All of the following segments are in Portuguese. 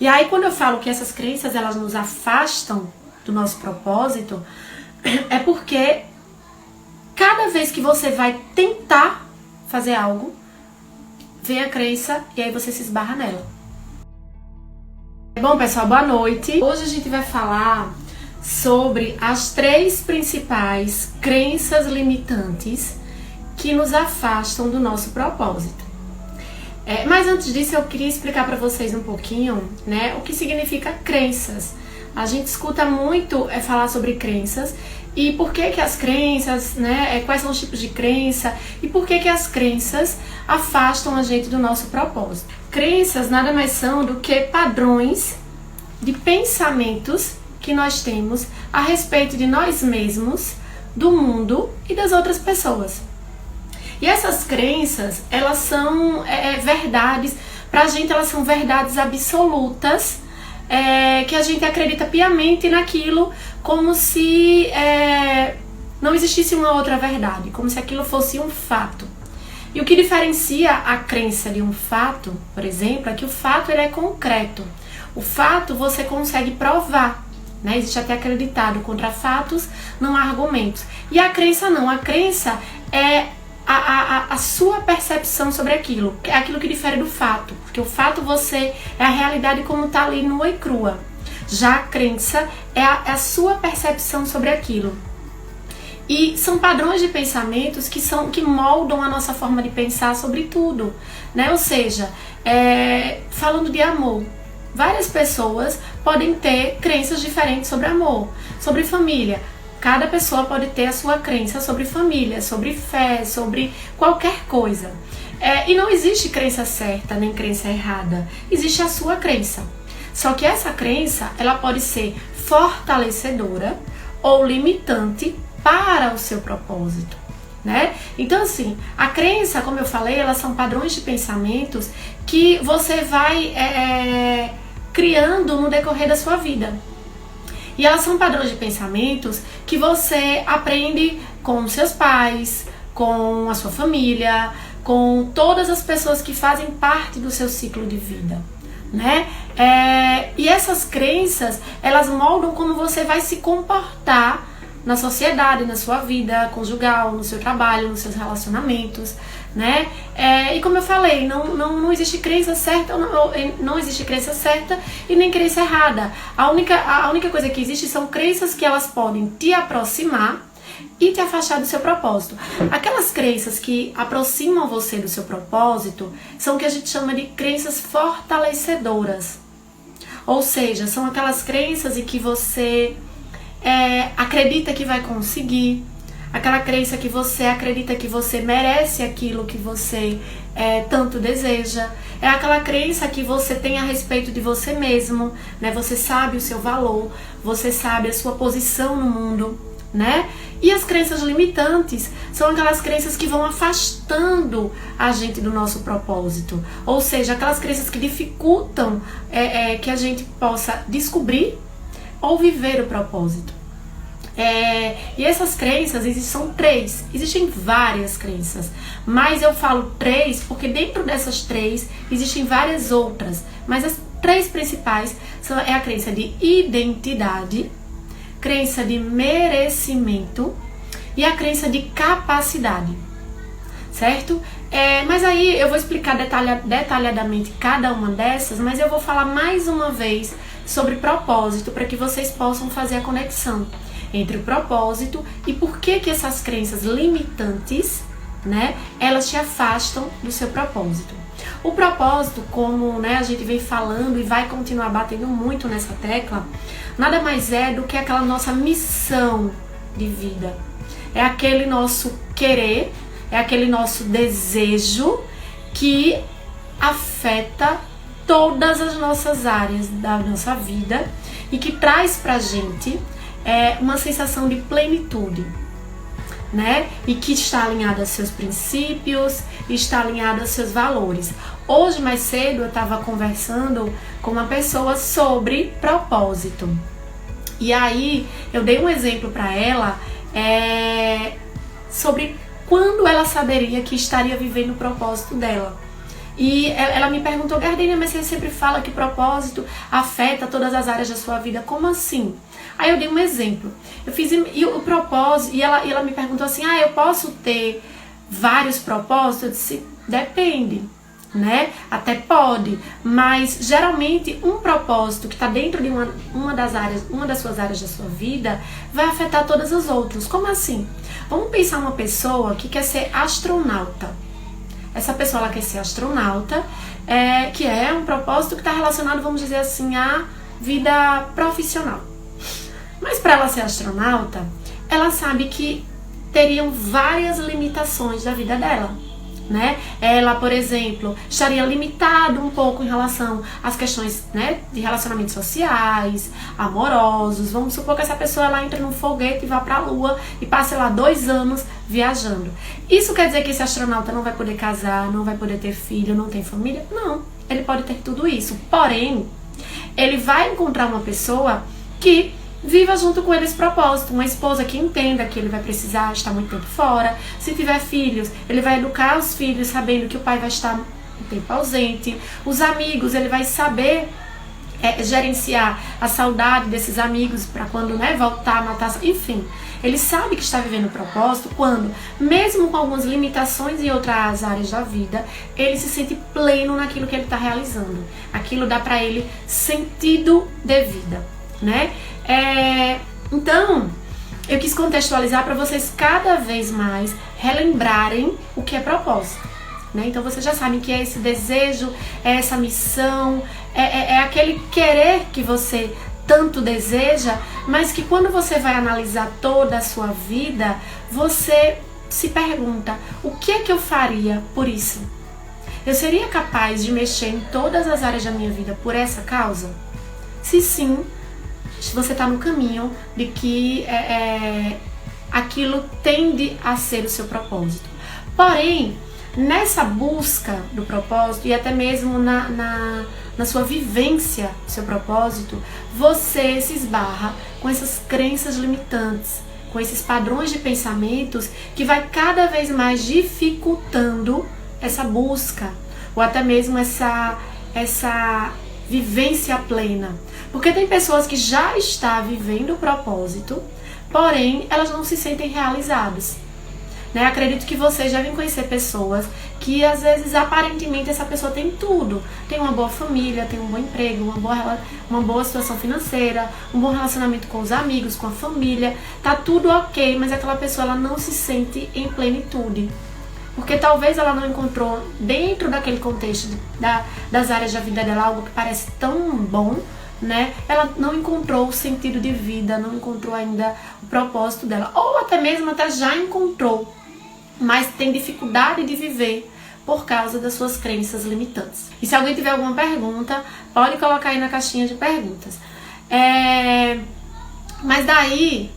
E aí quando eu falo que essas crenças elas nos afastam do nosso propósito, é porque cada vez que você vai tentar fazer algo, vem a crença e aí você se esbarra nela. Bom, pessoal, boa noite. Hoje a gente vai falar sobre as 3 principais crenças limitantes que nos afastam do nosso propósito. Mas antes disso eu queria explicar para vocês um pouquinho, né, o que significa crenças. A gente escuta muito falar sobre crenças e por que as crenças, né, quais são os tipos de crença e por que as crenças afastam a gente do nosso propósito. Crenças nada mais são do que padrões de pensamentos que nós temos a respeito de nós mesmos, do mundo e das outras pessoas. E essas crenças, elas são verdades, pra gente elas são verdades absolutas, que a gente acredita piamente naquilo como se não existisse uma outra verdade, como se aquilo fosse um fato. E o que diferencia a crença de um fato, por exemplo, é que o fato ele é concreto. O fato você consegue provar, né? Existe até acreditado, contra fatos não há argumentos. E a crença não, a crença é a sua percepção sobre aquilo, é aquilo que difere do fato, porque o fato você é a realidade como está ali nua e crua. Já a crença é a sua percepção sobre aquilo. E são padrões de pensamentos que moldam a nossa forma de pensar sobre tudo, né? Ou seja, falando de amor, várias pessoas podem ter crenças diferentes sobre amor, sobre família. Cada pessoa pode ter a sua crença sobre família, sobre fé, sobre qualquer coisa. E não existe crença certa nem crença errada, existe a sua crença. Só que essa crença, ela pode ser fortalecedora ou limitante para o seu propósito, né? Então assim, a crença, como eu falei, elas são padrões de pensamentos que você vai criando no decorrer da sua vida. E elas são padrões de pensamentos que você aprende com seus pais, com a sua família, com todas as pessoas que fazem parte do seu ciclo de vida, né? E essas crenças, elas moldam como você vai se comportar na sociedade, na sua vida conjugal, no seu trabalho, nos seus relacionamentos, né? E como eu falei, não existe crença certa, não existe crença certa e nem crença errada. A única coisa que existe são crenças que elas podem te aproximar e te afastar do seu propósito. Aquelas crenças que aproximam você do seu propósito são o que a gente chama de crenças fortalecedoras. Ou seja, são aquelas crenças em que você acredita que vai conseguir, aquela crença que você acredita que você merece aquilo que você tanto deseja, é aquela crença que você tem a respeito de você mesmo, né? Você sabe o seu valor, você sabe a sua posição no mundo, né? E as crenças limitantes são aquelas crenças que vão afastando a gente do nosso propósito, ou seja, aquelas crenças que dificultam que a gente possa descobrir ou viver o propósito. E essas crenças são 3, existem várias crenças, mas eu falo 3 porque dentro dessas 3 existem várias outras, mas as 3 principais é a crença de identidade, crença de merecimento e a crença de capacidade, certo? Mas aí eu vou explicar detalhadamente cada uma dessas, mas eu vou falar mais uma vez sobre propósito para que vocês possam fazer a conexão entre o propósito e por que essas crenças limitantes, né, elas te afastam do seu propósito. O propósito, como, né, a gente vem falando e vai continuar batendo muito nessa tecla, nada mais é do que aquela nossa missão de vida. É aquele nosso querer, é aquele nosso desejo que afeta todas as nossas áreas da nossa vida e que traz pra gente uma sensação de plenitude, né? E que está alinhado aos seus princípios, está alinhado aos seus valores. Hoje, mais cedo, eu estava conversando com uma pessoa sobre propósito. E aí, eu dei um exemplo para ela sobre quando ela saberia que estaria vivendo o propósito dela. E ela me perguntou: Gardênia, mas você sempre fala que propósito afeta todas as áreas da sua vida, como assim? Aí eu dei um exemplo. Eu fiz e o propósito, e ela me perguntou assim: eu posso ter vários propósitos? Eu disse: depende, né? Até pode, mas geralmente um propósito que está dentro de uma das suas áreas da sua vida vai afetar todas as outras. Como assim? Vamos pensar uma pessoa que quer ser astronauta. Essa pessoa ela quer ser astronauta, que é um propósito que está relacionado, vamos dizer assim, à vida profissional. Mas para ela ser astronauta, ela sabe que teriam várias limitações da vida dela, né? Ela, por exemplo, estaria limitada um pouco em relação às questões, né, de relacionamentos sociais, amorosos. Vamos supor que essa pessoa ela entra num foguete e vá para a Lua e passe lá 2 anos viajando. Isso quer dizer que esse astronauta não vai poder casar, não vai poder ter filho, não tem família? Não, ele pode ter tudo isso. Porém, ele vai encontrar uma pessoa que viva junto com ele esse propósito, uma esposa que entenda que ele vai precisar estar muito tempo fora. Se tiver filhos, ele vai educar os filhos sabendo que o pai vai estar um tempo ausente. Os amigos, ele vai saber gerenciar a saudade desses amigos para quando, né, voltar a matar. Enfim, ele sabe que está vivendo o propósito quando, mesmo com algumas limitações em outras áreas da vida, ele se sente pleno naquilo que ele está realizando. Aquilo dá para ele sentido de vida, né? Então, eu quis contextualizar para vocês cada vez mais relembrarem o que é propósito, né? Então vocês já sabem que é esse desejo, é essa missão, é aquele querer que você tanto deseja, mas que quando você vai analisar toda a sua vida, você se pergunta: o que é que eu faria por isso? Eu seria capaz de mexer em todas as áreas da minha vida por essa causa? Se sim, você está no caminho de que aquilo tende a ser o seu propósito. Porém, nessa busca do propósito e até mesmo na sua vivência do seu propósito, você se esbarra com essas crenças limitantes, com esses padrões de pensamentos que vai cada vez mais dificultando essa busca ou até mesmo essa vivência plena. Porque tem pessoas que já estão vivendo o propósito, porém elas não se sentem realizadas, né? Acredito que vocês devem conhecer pessoas que às vezes aparentemente essa pessoa tem tudo, tem uma boa família, tem um bom emprego, uma boa situação financeira, um bom relacionamento com os amigos, com a família, tá tudo ok, mas aquela pessoa ela não se sente em plenitude. Porque talvez ela não encontrou dentro daquele contexto das áreas da vida dela algo que parece tão bom, né? Ela não encontrou o sentido de vida, não encontrou ainda o propósito dela. Ou até mesmo até já encontrou, mas tem dificuldade de viver por causa das suas crenças limitantes. E se alguém tiver alguma pergunta, pode colocar aí na caixinha de perguntas. Mas daí,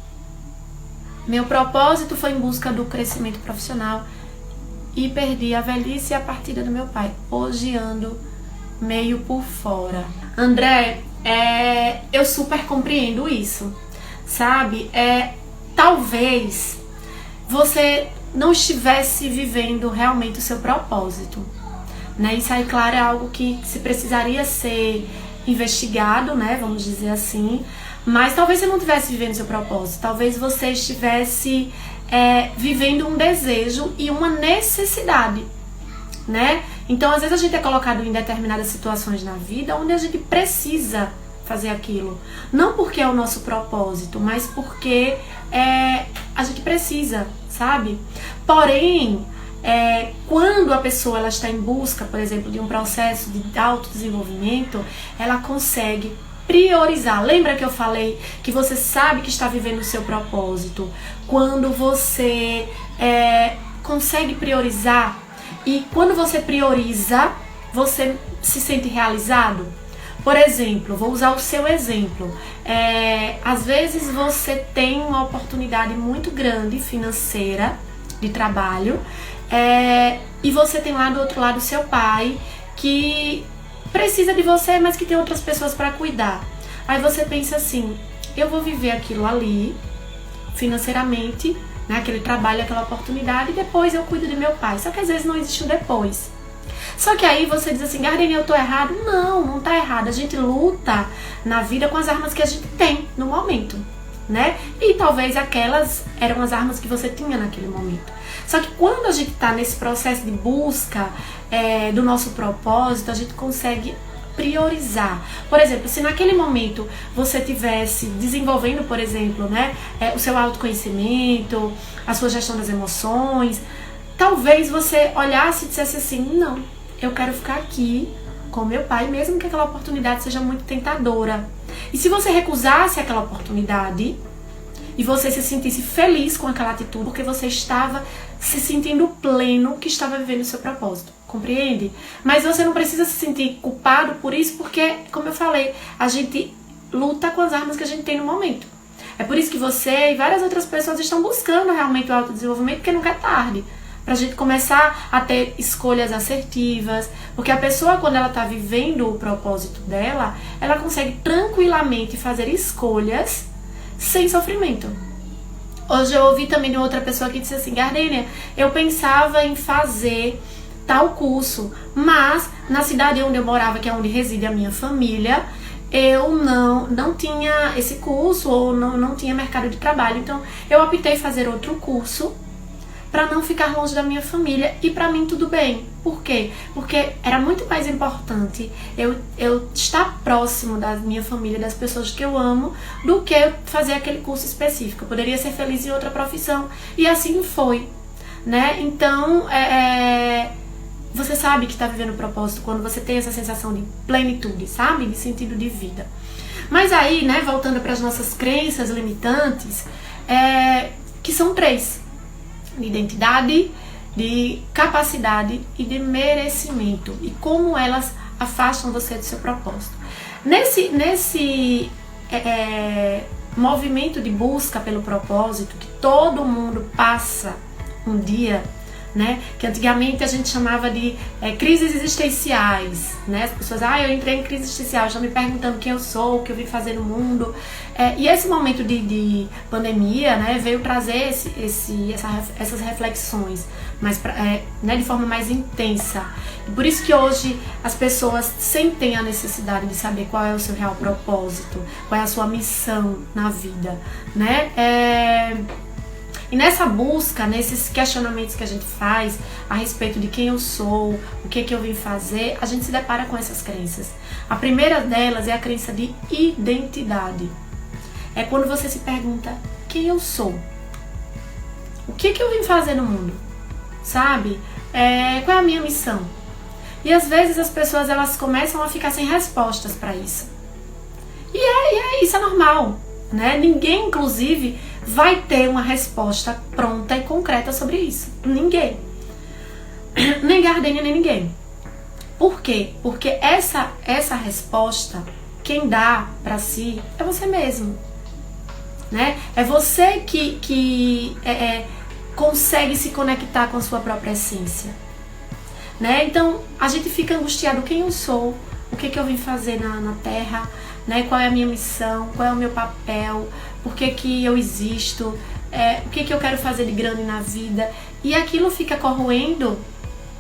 meu propósito foi em busca do crescimento profissional e perdi a velhice e a partida do meu pai. Hoje ando meio por fora. André, eu super compreendo isso, sabe? Talvez você não estivesse vivendo realmente o seu propósito, né? Isso aí, claro, é algo que se precisaria ser investigado, né? Vamos dizer assim. Mas talvez você não estivesse vivendo o seu propósito. Talvez você estivesse vivendo um desejo e uma necessidade, né? Então, às vezes a gente é colocado em determinadas situações na vida onde a gente precisa fazer aquilo. Não porque é o nosso propósito, mas porque a gente precisa, sabe? Porém, quando a pessoa ela está em busca, por exemplo, de um processo de autodesenvolvimento, ela consegue priorizar. Lembra que eu falei que você sabe que está vivendo o seu propósito quando você consegue priorizar, e quando você prioriza, você se sente realizado. Por exemplo, vou usar o seu exemplo. Às vezes você tem uma oportunidade muito grande financeira de trabalho, e você tem lá do outro lado o seu pai que precisa de você, mas que tem outras pessoas para cuidar. Aí você pensa assim: eu vou viver aquilo ali financeiramente, né, aquele trabalho, aquela oportunidade, e depois eu cuido de meu pai. Só que às vezes não existe o depois. Só que aí você diz assim, Gardenia, eu tô errado? Não, não tá errado. A gente luta na vida com as armas que a gente tem no momento, né? E talvez aquelas eram as armas que você tinha naquele momento. Só que quando a gente tá nesse processo de busca do nosso propósito, a gente consegue priorizar. Por exemplo, se naquele momento você tivesse desenvolvendo, por exemplo, né, o seu autoconhecimento, a sua gestão das emoções, talvez você olhasse e dissesse assim, não, eu quero ficar aqui com meu pai, mesmo que aquela oportunidade seja muito tentadora. E se você recusasse aquela oportunidade e você se sentisse feliz com aquela atitude, porque você estava se sentindo pleno que estava vivendo o seu propósito. Compreende? Mas você não precisa se sentir culpado por isso, porque, como eu falei, a gente luta com as armas que a gente tem no momento. É por isso que você e várias outras pessoas estão buscando realmente o autodesenvolvimento, porque nunca é tarde. Pra gente começar a ter escolhas assertivas, porque a pessoa, quando ela tá vivendo o propósito dela, ela consegue tranquilamente fazer escolhas sem sofrimento. Hoje eu ouvi também de outra pessoa que disse assim, Gardenia, eu pensava em fazer tal curso, mas na cidade onde eu morava, que é onde reside a minha família, eu não tinha esse curso ou não tinha mercado de trabalho, então eu optei fazer outro curso para não ficar longe da minha família, e para mim tudo bem. Por quê? Porque era muito mais importante eu estar próximo da minha família, das pessoas que eu amo, do que eu fazer aquele curso específico. Eu poderia ser feliz em outra profissão, e assim foi, né? Então, você sabe que está vivendo o propósito quando você tem essa sensação de plenitude, sabe? De sentido de vida. Mas aí, né, voltando para as nossas crenças limitantes, que são 3. De identidade, de capacidade e de merecimento. E como elas afastam você do seu propósito. Nesse movimento de busca pelo propósito, que todo mundo passa um dia, né? Que antigamente a gente chamava de crises existenciais, né? As pessoas, eu entrei em crise existencial, já me perguntando quem eu sou, o que eu vim fazer no mundo. E esse momento de pandemia, né, veio trazer essas reflexões, mas né, de forma mais intensa. E por isso que hoje as pessoas sentem a necessidade de saber qual é o seu real propósito, qual é a sua missão na vida, né? E nessa busca, nesses questionamentos que a gente faz a respeito de quem eu sou, o que eu vim fazer, a gente se depara com essas crenças. A primeira delas é a crença de identidade. É quando você se pergunta quem eu sou, o que eu vim fazer no mundo, sabe? Qual é a minha missão? E às vezes as pessoas elas começam a ficar sem respostas para isso. E isso é normal, né? Ninguém, inclusive, vai ter uma resposta pronta e concreta sobre isso. Ninguém. Nem Gardenia, nem ninguém. Por quê? Porque essa resposta, quem dá pra si é você mesmo. Né? É você que consegue se conectar com a sua própria essência. Né? Então, a gente fica angustiado. Quem eu sou? O que eu vim fazer na Terra? Né? Qual é a minha missão? Qual é o meu papel? Por que eu existo? O que eu quero fazer de grande na vida? E aquilo fica corroendo,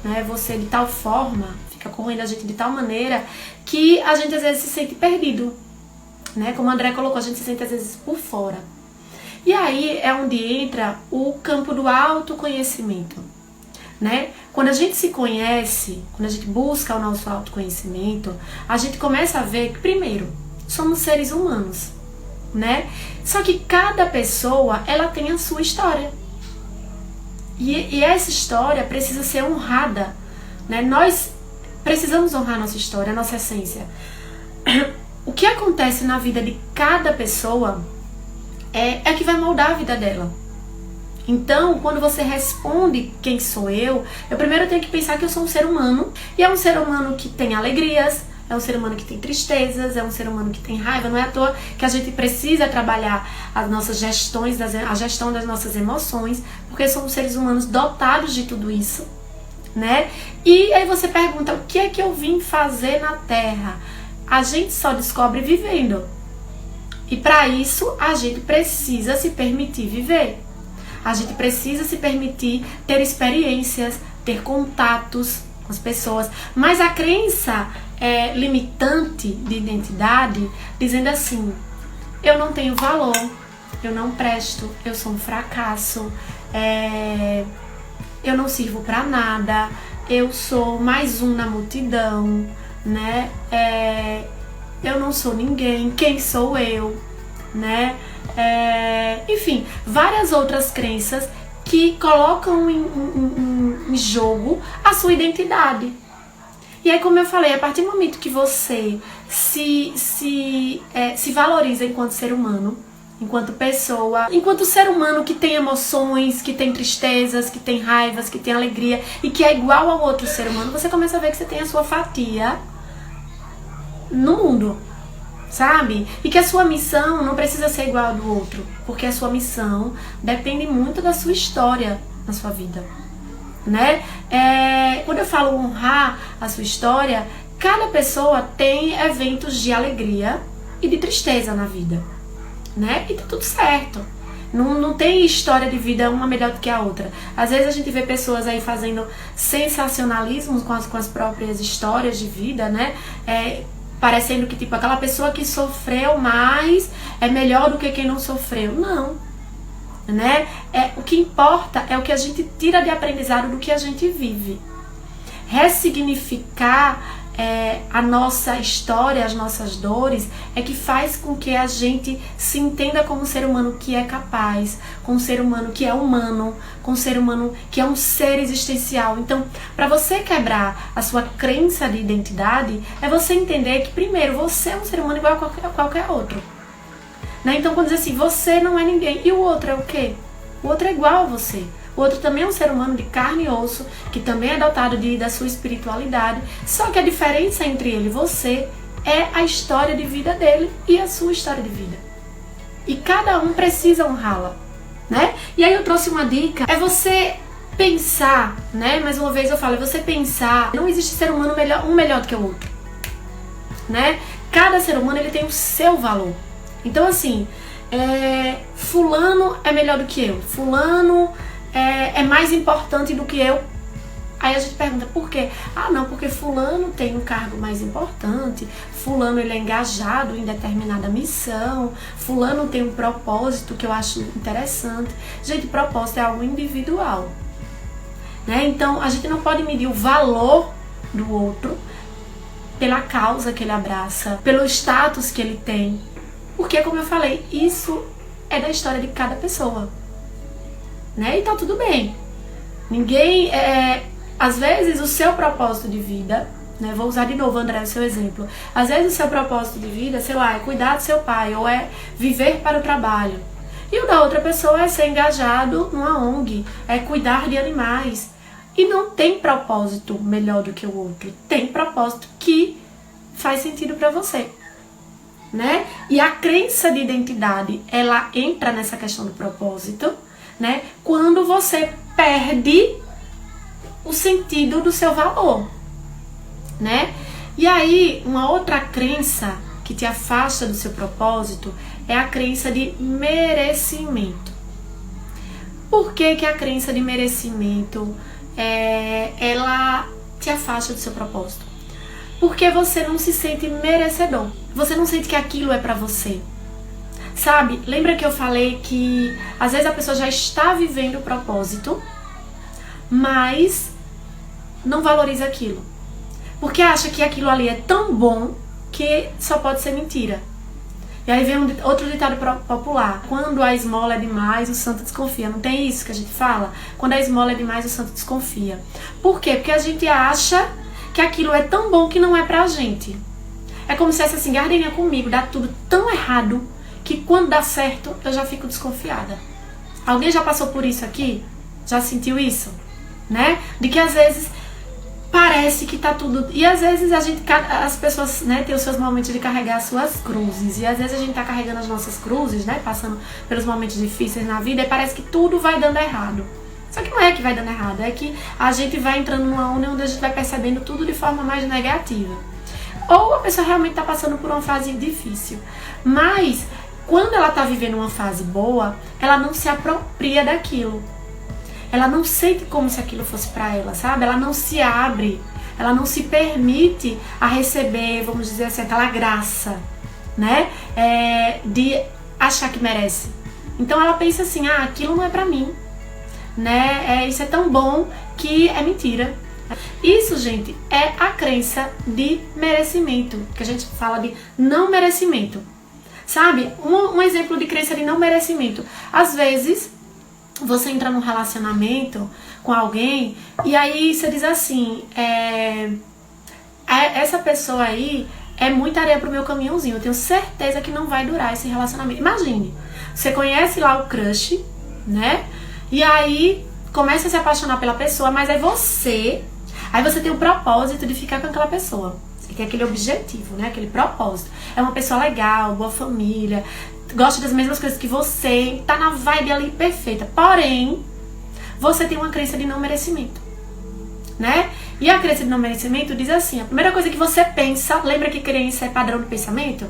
né, você de tal forma, fica corroendo a gente de tal maneira que a gente às vezes se sente perdido, né? Como a André colocou, a gente se sente às vezes por fora. E aí é onde entra o campo do autoconhecimento, né? Quando a gente se conhece, quando a gente busca o nosso autoconhecimento, a gente começa a ver que, primeiro, somos seres humanos, né? Só que cada pessoa, ela tem a sua história. E essa história precisa ser honrada, né? Nós precisamos honrar a nossa história, a nossa essência. O que acontece na vida de cada pessoa é que vai moldar a vida dela. Então, quando você responde quem sou eu primeiro tenho que pensar que eu sou um ser humano. E é um ser humano que tem alegrias, é um ser humano que tem tristezas, é um ser humano que tem raiva. Não é à toa que a gente precisa trabalhar as nossas gestões, a gestão das nossas emoções, porque somos seres humanos dotados de tudo isso, né? E aí você pergunta, o que é que eu vim fazer na Terra? A gente só descobre vivendo. E para isso, a gente precisa se permitir viver. A gente precisa se permitir ter experiências, ter contatos com as pessoas. Mas a crença limitante de identidade, dizendo assim: eu não tenho valor, eu não presto, eu sou um fracasso, eu não sirvo pra nada, eu sou mais um na multidão, né? Eu não sou ninguém, quem sou eu, né? Enfim, várias outras crenças que colocam em jogo a sua identidade. E aí, como eu falei, a partir do momento que você se valoriza enquanto ser humano, enquanto pessoa, enquanto ser humano que tem emoções, que tem tristezas, que tem raivas, que tem alegria e que é igual ao outro ser humano, você começa a ver que você tem a sua fatia no mundo, sabe? E que a sua missão não precisa ser igual a do outro, porque a sua missão depende muito da sua história na sua vida, né? Quando eu falo honrar a sua história, cada pessoa tem eventos de alegria e de tristeza na vida, né? E tá tudo certo. Não tem história de vida uma melhor do que a outra. Às vezes a gente vê pessoas aí fazendo sensacionalismo com as próprias histórias de vida, né? Parecendo que tipo aquela pessoa que sofreu mais é melhor do que quem não sofreu. Não, né? O que importa é o que a gente tira de aprendizado do que a gente vive. Ressignificar a nossa história, as nossas dores, é que faz com que a gente se entenda como um ser humano que é capaz, como um ser humano que é humano, como um ser humano que é um ser existencial. Então, para você quebrar a sua crença de identidade, é você entender que, primeiro, você é um ser humano igual a qualquer outro, né? Então, quando diz assim, você não é ninguém, e o outro é o quê? O outro é igual a você. O outro também é um ser humano de carne e osso, que também é dotado da sua espiritualidade. Só que a diferença entre ele e você é a história de vida dele e a sua história de vida. E cada um precisa honrá-la, né? E aí eu trouxe uma dica, é você pensar, né? Mais uma vez eu falo, é você pensar, não existe ser humano melhor do que o outro, né? Cada ser humano ele tem o seu valor. Então assim, fulano é melhor do que eu, fulano é mais importante do que eu. Aí a gente pergunta, por quê? Ah, não, porque fulano tem um cargo mais importante, fulano ele é engajado em determinada missão, fulano tem um propósito que eu acho interessante. Gente, propósito é algo individual, né? Então a gente não pode medir o valor do outro pela causa que ele abraça, pelo status que ele tem, porque, como eu falei, isso é da história de cada pessoa, né? E tá tudo bem. Ninguém às vezes o seu propósito de vida, né? Vou usar de novo, André, o seu exemplo. Às vezes o seu propósito de vida, sei lá, é cuidar do seu pai, ou é viver para o trabalho. E o da outra pessoa é ser engajado numa ONG, é cuidar de animais. E não tem propósito melhor do que o outro. Tem propósito que faz sentido para você, né? E a crença de identidade, ela entra nessa questão do propósito, né? Quando você perde o sentido do seu valor, né? E aí, uma outra crença que te afasta do seu propósito é a crença de merecimento. Por que que a crença de merecimento ela te afasta do seu propósito? Porque você não se sente merecedor. Você não sente que aquilo é pra você. Sabe, lembra que eu falei que às vezes a pessoa já está vivendo o propósito, mas não valoriza aquilo, porque acha que aquilo ali é tão bom que só pode ser mentira. E aí vem outro ditado popular: quando a esmola é demais, o santo desconfia. Não tem isso que a gente fala? Quando a esmola é demais, o santo desconfia. Por quê? Porque a gente acha que aquilo é tão bom que não é pra gente. É como se essa assim, Gardenia, comigo dá tudo tão errado que quando dá certo, eu já fico desconfiada. Alguém já passou por isso aqui? Já sentiu isso? Né? De que às vezes parece que tá tudo... E às vezes as pessoas, né, têm os seus momentos de carregar as suas cruzes. E às vezes a gente tá carregando as nossas cruzes, né, passando pelos momentos difíceis na vida, e parece que tudo vai dando errado. Só que não é que vai dando errado, é que a gente vai entrando numa onda onde a gente vai percebendo tudo de forma mais negativa. Ou a pessoa realmente tá passando por uma fase difícil. Mas quando ela tá vivendo uma fase boa, ela não se apropria daquilo. Ela não sente como se aquilo fosse pra ela, sabe? Ela não se abre ela não se permite a receber, vamos dizer assim, aquela graça, né? De achar que merece. Então ela pensa assim, aquilo não é pra mim, né? Isso é tão bom que é mentira. Isso, gente, é a crença de merecimento, que a gente fala de não merecimento. Sabe? Um exemplo de crença de não merecimento. Às vezes, você entra num relacionamento com alguém e aí você diz assim, essa pessoa aí é muita areia pro meu caminhãozinho, eu tenho certeza que não vai durar esse relacionamento. Imagine, você conhece lá o crush, né? E aí começa a se apaixonar pela pessoa, mas aí você tem o propósito de ficar com aquela pessoa. Você tem aquele objetivo, né? Aquele propósito. É uma pessoa legal, boa família, gosta das mesmas coisas que você, tá na vibe ali perfeita. Porém, você tem uma crença de não merecimento, né? E a crença de não merecimento diz assim, a primeira coisa que você pensa, lembra que crença é padrão de pensamento?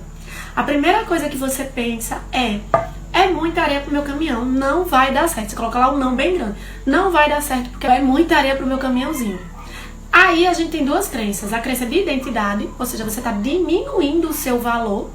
A primeira coisa que você pensa é muita areia pro meu caminhão, não vai dar certo. Você coloca lá um não bem grande. Não vai dar certo porque é muita areia pro meu caminhãozinho. Aí a gente tem duas crenças. A crença de identidade, ou seja, você está diminuindo o seu valor,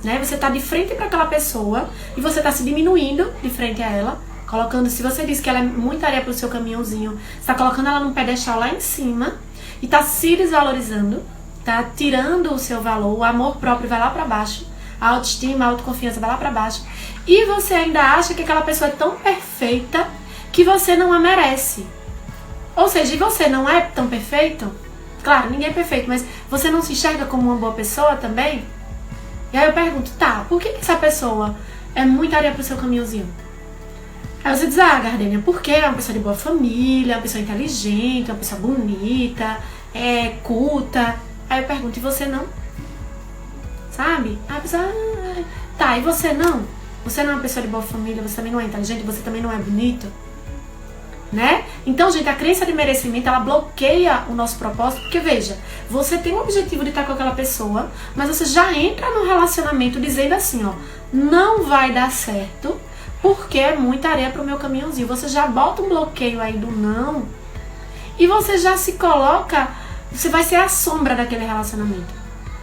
né? Você está de frente para aquela pessoa e você está se diminuindo de frente a ela, colocando, se você diz que ela é muita areia pro seu caminhãozinho, você está colocando ela num pedestal lá em cima e está se desvalorizando, tá tirando o seu valor, o amor próprio vai lá para baixo, a autoestima, a autoconfiança vai lá para baixo, e você ainda acha que aquela pessoa é tão perfeita que você não a merece. Ou seja, e você não é tão perfeito? Claro, ninguém é perfeito, mas você não se enxerga como uma boa pessoa também? E aí eu pergunto, por que essa pessoa é muita areia pro seu caminhozinho? Aí você diz, Gardênia, porque é uma pessoa de boa família, uma pessoa inteligente, uma pessoa bonita, culta. Aí eu pergunto, e você não? Sabe? Aí a pessoa, e você não? Você não é uma pessoa de boa família, você também não é inteligente, você também não é bonito? Né? Então, gente, a crença de merecimento, ela bloqueia o nosso propósito, porque veja, você tem o objetivo de estar com aquela pessoa, mas você já entra no relacionamento dizendo assim, não vai dar certo, porque é muita areia pro meu caminhãozinho. Você já bota um bloqueio aí do não, e você já se coloca, você vai ser a sombra daquele relacionamento,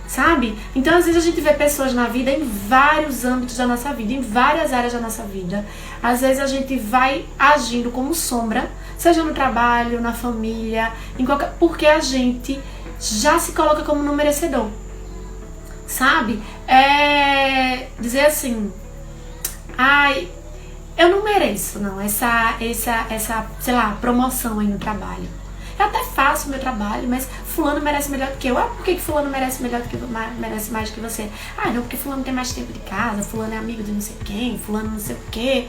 sabe? Então, às vezes a gente vê pessoas na vida, em vários âmbitos da nossa vida, em várias áreas da nossa vida. Às vezes a gente vai agindo como sombra, seja no trabalho, na família, porque a gente já se coloca como não merecedor, sabe? Dizer assim, eu não mereço, não, essa, sei lá, promoção aí no trabalho. Eu até faço o meu trabalho, mas fulano merece melhor do que eu. Por que fulano merece melhor do que merece mais do que você? Não, porque fulano tem mais tempo de casa, fulano é amigo de não sei quem, fulano não sei o quê.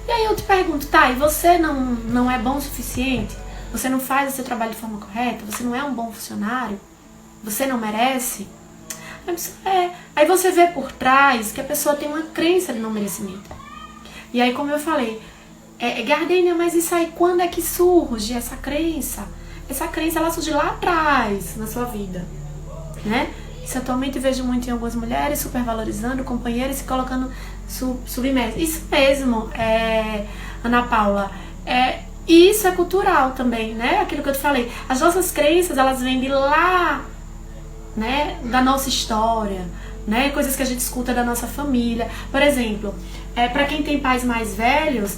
E aí eu te pergunto, e você não é bom o suficiente? Você não faz o seu trabalho de forma correta? Você não é um bom funcionário? Você não merece? Aí você vê por trás que a pessoa tem uma crença de não merecimento. E aí, como eu falei, Gardênia, mas isso aí, quando é que surge essa crença? Essa crença, ela surge lá atrás, na sua vida, né? Isso atualmente eu vejo muito em algumas mulheres, supervalorizando companheiros e se colocando submersas. Isso mesmo, Ana Paula. E isso é cultural também, né? Aquilo que eu te falei. As nossas crenças, elas vêm de lá, né? Da nossa história, né? Coisas que a gente escuta da nossa família. Por exemplo, para quem tem pais mais velhos,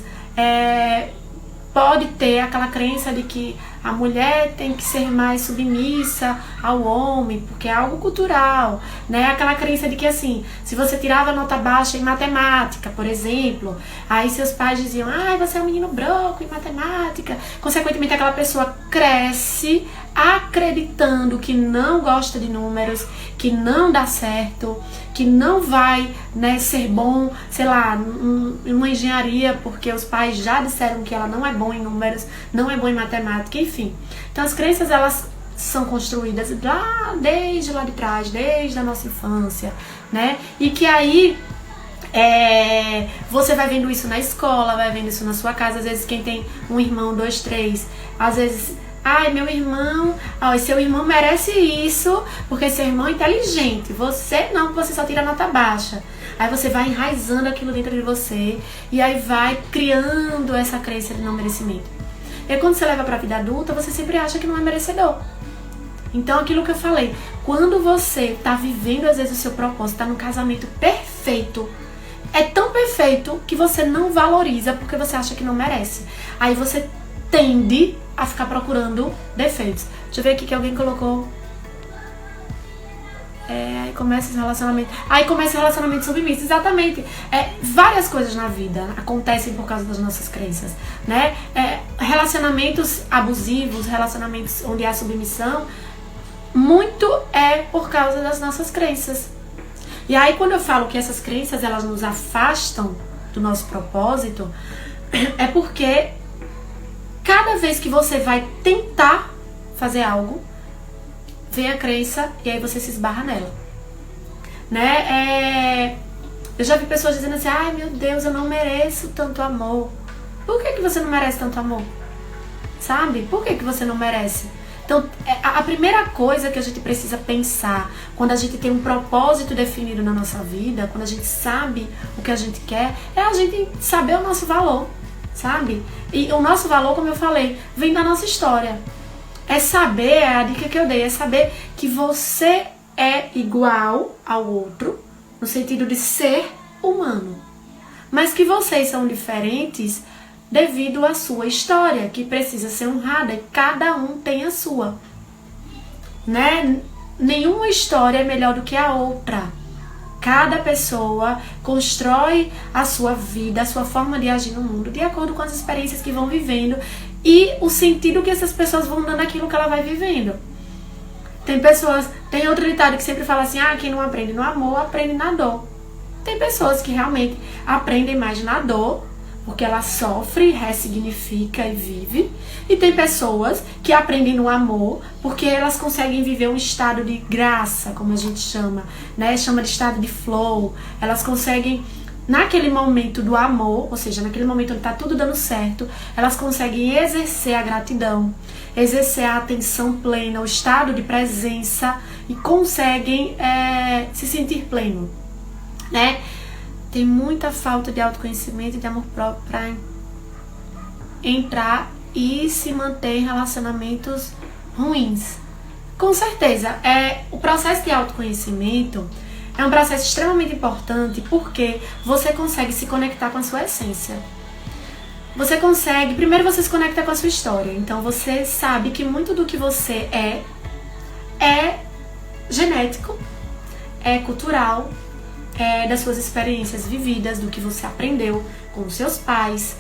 pode ter aquela crença de que a mulher tem que ser mais submissa ao homem, porque é algo cultural, né? Aquela crença de que, assim, se você tirava nota baixa em matemática, por exemplo, aí seus pais diziam, você é um menino branco em matemática. Consequentemente, aquela pessoa cresce acreditando que não gosta de números, que não dá certo, que não vai, né, ser bom, sei lá, em uma engenharia, porque os pais já disseram que ela não é bom em números, não é bom em matemática, enfim. Então as crenças, elas são construídas desde lá de trás, desde a nossa infância, né? E que aí você vai vendo isso na escola, vai vendo isso na sua casa. Às vezes quem tem um irmão, 2, 3, às vezes, meu irmão, seu irmão merece isso, porque seu irmão é inteligente, você não, você só tira nota baixa. Aí você vai enraizando aquilo dentro de você e aí vai criando essa crença de não merecimento. E aí, quando você leva pra vida adulta, você sempre acha que não é merecedor. Então, aquilo que eu falei, quando você tá vivendo, às vezes, o seu propósito, tá num casamento perfeito, é tão perfeito que você não valoriza porque você acha que não merece. Aí você tende a ficar procurando defeitos. Deixa eu ver aqui que alguém colocou. Aí começa esse relacionamento. Aí começa o relacionamento submisso. Exatamente. Várias coisas na vida acontecem por causa das nossas crenças, né? Relacionamentos abusivos, relacionamentos onde há submissão, muito é por causa das nossas crenças. E aí quando eu falo que essas crenças elas nos afastam do nosso propósito, é porque cada vez que você vai tentar fazer algo, vem a crença e aí você se esbarra nela, né? Eu já vi pessoas dizendo assim, ai meu Deus, eu não mereço tanto amor. Por que você não merece tanto amor? Sabe? Por que você não merece? Então, a primeira coisa que a gente precisa pensar quando a gente tem um propósito definido na nossa vida, quando a gente sabe o que a gente quer, é a gente saber o nosso valor, sabe? E o nosso valor, como eu falei, vem da nossa história. É saber, a dica que eu dei, é saber que você é igual ao outro, no sentido de ser humano, mas que vocês são diferentes devido à sua história, que precisa ser honrada, e cada um tem a sua, né? Nenhuma história é melhor do que a outra. Cada pessoa constrói a sua vida, a sua forma de agir no mundo, de acordo com as experiências que vão vivendo e o sentido que essas pessoas vão dando àquilo que ela vai vivendo. Tem outro ditado que sempre fala assim, quem não aprende no amor, aprende na dor. Tem pessoas que realmente aprendem mais na dor, porque ela sofre, ressignifica e vive. E tem pessoas que aprendem no amor, porque elas conseguem viver um estado de graça, como a gente chama, né? Chama de estado de flow. Elas conseguem, naquele momento do amor, ou seja, naquele momento onde tá tudo dando certo, elas conseguem exercer a gratidão, exercer a atenção plena, o estado de presença e conseguem se sentir pleno, né? Tem muita falta de autoconhecimento e de amor próprio para entrar e se manter em relacionamentos ruins. Com certeza, o processo de autoconhecimento é um processo extremamente importante porque você consegue se conectar com a sua essência. Primeiro você se conecta com a sua história, então você sabe que muito do que você é genético, é cultural, das suas experiências vividas, do que você aprendeu com os seus pais,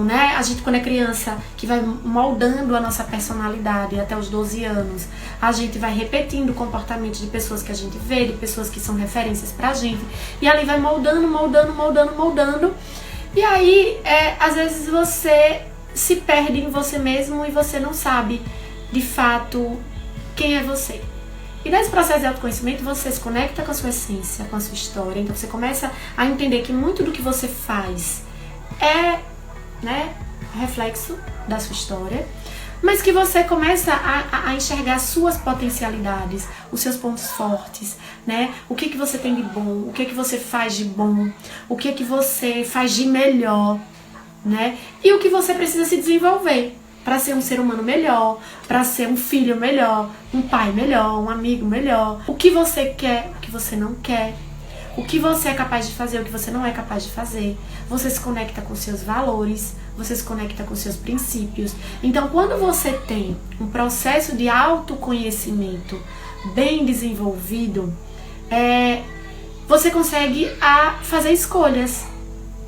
né, a gente quando é criança, que vai moldando a nossa personalidade até os 12 anos, a gente vai repetindo comportamentos de pessoas que a gente vê, de pessoas que são referências pra gente, e ali vai moldando, e aí, às vezes você se perde em você mesmo e você não sabe, de fato, quem é você. E nesse processo de autoconhecimento, você se conecta com a sua essência, com a sua história. Então você começa a entender que muito do que você faz é, né, reflexo da sua história, mas que você começa a enxergar as suas potencialidades, os seus pontos fortes, né? O que você tem de bom, o que você faz de bom, o que você faz de melhor, né? E o que você precisa se desenvolver para ser um ser humano melhor, para ser um filho melhor, um pai melhor, um amigo melhor. O que você quer, o que você não quer, o que você é capaz de fazer, o que você não é capaz de fazer. Você se conecta com seus valores, você se conecta com seus princípios. Então, quando você tem um processo de autoconhecimento bem desenvolvido, você consegue fazer escolhas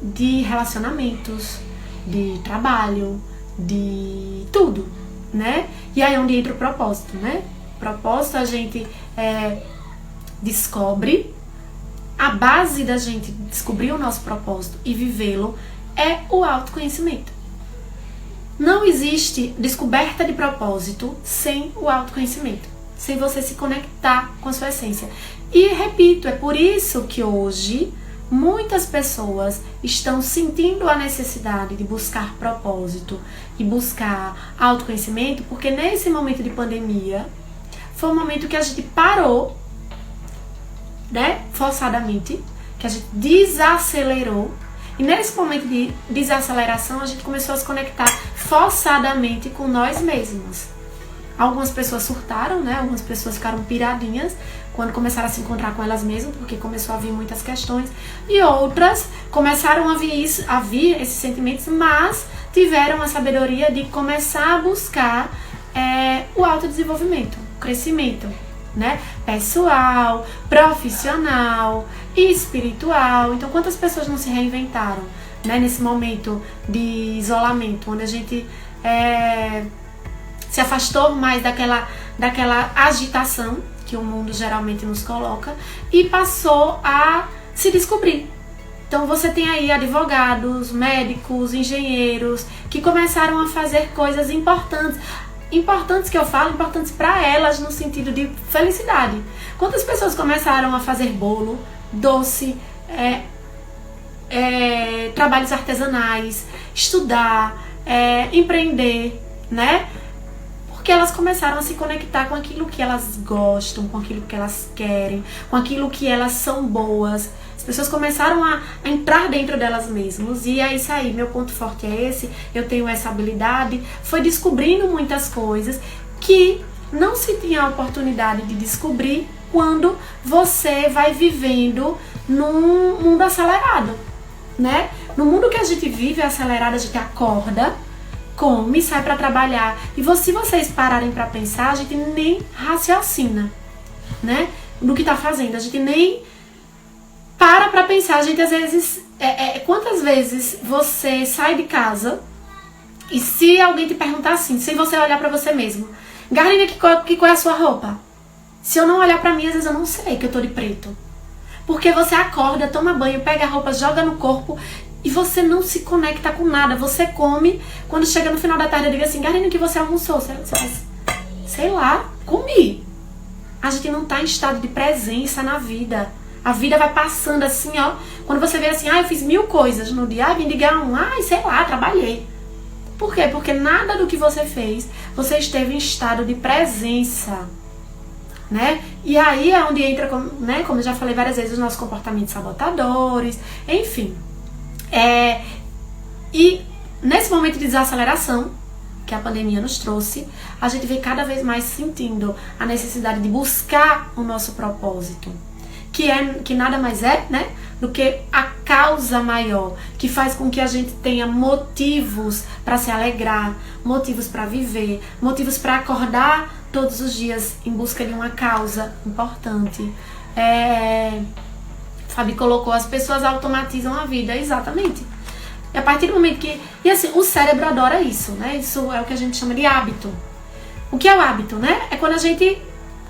de relacionamentos, de trabalho, de tudo, né? E aí é onde entra o propósito, né? Propósito a gente descobre, a base da gente descobrir o nosso propósito e vivê-lo é o autoconhecimento. Não existe descoberta de propósito sem o autoconhecimento, sem você se conectar com a sua essência. E repito, é por isso que hoje muitas pessoas estão sentindo a necessidade de buscar propósito e buscar autoconhecimento, porque nesse momento de pandemia foi um momento que a gente parou, né, forçadamente, que a gente desacelerou E nesse momento de desaceleração, a gente começou a se conectar forçadamente com nós mesmos. Algumas pessoas surtaram, né? Algumas pessoas ficaram piradinhas quando começaram a se encontrar com elas mesmas, porque começou a vir muitas questões. E outras começaram a vir esses sentimentos, mas tiveram a sabedoria de começar a buscar o autodesenvolvimento, o crescimento, né? Pessoal, profissional, espiritual. Então, quantas pessoas não se reinventaram, né? Nesse momento de isolamento, onde a gente se afastou mais daquela agitação que o mundo geralmente nos coloca e passou a se descobrir. Então você tem aí advogados, médicos, engenheiros que começaram a fazer coisas importantes. Importantes que eu falo, importantes para elas no sentido de felicidade. Quantas pessoas começaram a fazer bolo, doce, trabalhos artesanais, estudar, empreender, né? Porque elas começaram a se conectar com aquilo que elas gostam, com aquilo que elas querem, com aquilo que elas são boas. As pessoas começaram a entrar dentro delas mesmas. E é isso aí, meu ponto forte é esse, eu tenho essa habilidade. Foi descobrindo muitas coisas que não se tinha a oportunidade de descobrir quando você vai vivendo num mundo acelerado, né? No mundo que a gente vive acelerado, a gente acorda, come, sai pra trabalhar. E se vocês pararem pra pensar, a gente nem raciocina, né? No que tá fazendo. A gente nem para pra pensar. A gente às vezes... quantas vezes você sai de casa e se alguém te perguntar assim, sem você olhar pra você mesmo, Garina, que cor é a sua roupa? Se eu não olhar pra mim, às vezes eu não sei que eu tô de preto. Porque você acorda, toma banho, pega a roupa, joga no corpo e você não se conecta com nada. Você come, quando chega no final da tarde, eu digo assim, Garina, que você almoçou? Você faz, sei lá, comi. A gente não tá em estado de presença na vida. A vida vai passando assim, ó. Quando você vê assim, eu fiz 1000 coisas no dia, vim ligar sei lá, trabalhei. Por quê? Porque nada do que você fez, você esteve em estado de presença, né? E aí é onde entra, né, como eu já falei várias vezes, os nossos comportamentos sabotadores, enfim. E nesse momento de desaceleração que a pandemia nos trouxe, a gente vem cada vez mais sentindo a necessidade de buscar o nosso propósito, que nada mais é, né, do que a causa maior, que faz com que a gente tenha motivos para se alegrar, motivos para viver, motivos para acordar todos os dias em busca de uma causa importante. Fabi colocou, as pessoas automatizam a vida, exatamente. E a partir do momento que... E assim, o cérebro adora isso, né? Isso é o que a gente chama de hábito. O que é o hábito, né? É quando a gente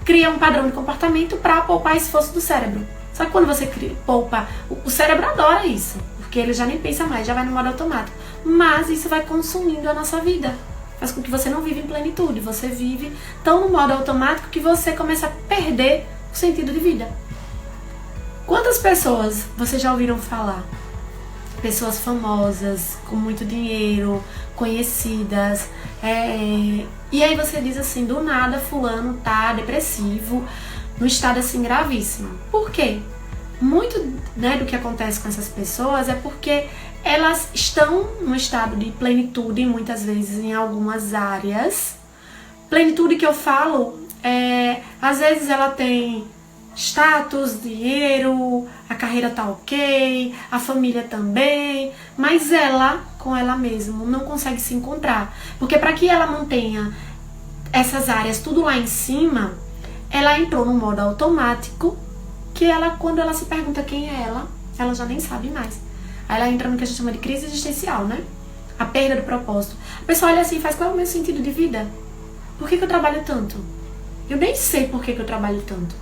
cria um padrão de comportamento para poupar esforço do cérebro. Só que quando você poupa, o cérebro adora isso, porque ele já nem pensa mais, já vai no modo automático. Mas isso vai consumindo a nossa vida. Faz com que você não vive em plenitude, você vive tão no modo automático que você começa a perder o sentido de vida. Quantas pessoas vocês já ouviram falar? Pessoas famosas, com muito dinheiro, conhecidas. E aí você diz assim, do nada fulano tá depressivo, num estado assim gravíssimo. Por quê? Muito, né, do que acontece com essas pessoas é porque elas estão num estado de plenitude, muitas vezes em algumas áreas. Plenitude que eu falo, às vezes ela tem status, dinheiro, a carreira tá ok, a família também, mas ela, com ela mesma, não consegue se encontrar. Porque para que ela mantenha essas áreas tudo lá em cima, ela entrou no modo automático, que quando ela se pergunta quem é ela já nem sabe mais. Aí ela entra no que a gente chama de crise existencial, né? A perda do propósito. A pessoa olha assim e faz, qual é o meu sentido de vida? Por que eu trabalho tanto? Eu nem sei por que eu trabalho tanto.